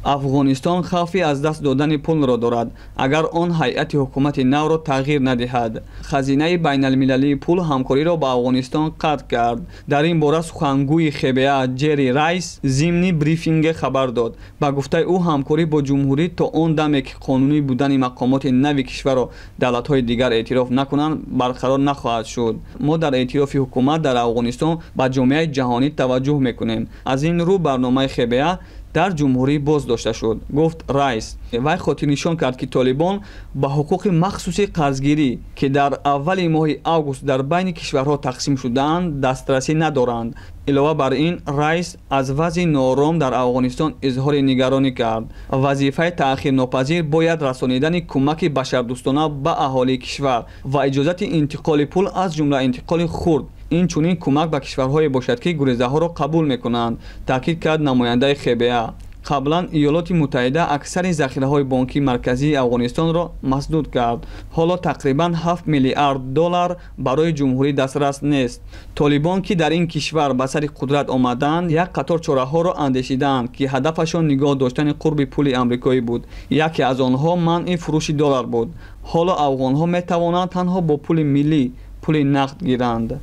افغانستان خوفی از دست دادن پول را دارد اگر آن هیئت حکومت نو را تغییر ندهد. خزینه بین المللی پول همکاری را با افغانستان قطع کرد. در این باره سخنگوی خبیه جری رایس ضمن بریفینگ خبر داد. با گفته او همکاری با جمهوری تا آن دمی که قانونی بودن مقامات نو کشور را دولت‌های دیگر اعتراف نکنند برقرار نخواهد شد. ما در اعتراف حکومت در افغانستان با جامعه جهانی توجه میکنیم. از این رو برنامه خبیه در جمهوری باز داشته شد، گفت رئیس. وی خاطر نشان کرد که طالبان با حقوق مخصوصی قرضگیری که در اول ماه آگوست در بین کشورها تقسیم شدند دسترسی ندارند. علاوه بر این رئیس از وضع نارام در افغانستان اظهار نگرانی کرد. وظیفه تأخیر ناپذیر باید رسانیدن کمک بشردوستانه به اهالی کشور و اجازت انتقال پول از جمله انتقال خرد. این چنین کمک به کشورهای باشد که گریزه ها را قبول میکنند، تاکید کرد نماینده خبیه. قبلا ایالات متحده اکثر ذخیره های بانکی مرکزی افغانستان را مسدود کرد. حالا تقریبا 7 میلیارد دلار برای جمهوری دسترس نیست. طالبان که در این کشور به سر قدرت آمدند یک قطار چاره ها را اندیشیدند که هدفشان نگاه داشتن قرب پول آمریکایی بود. یکی از آنها منع فروش دلار بود. حالا افغان ها می توانند تنها با پول ملی پول نقد گیرند.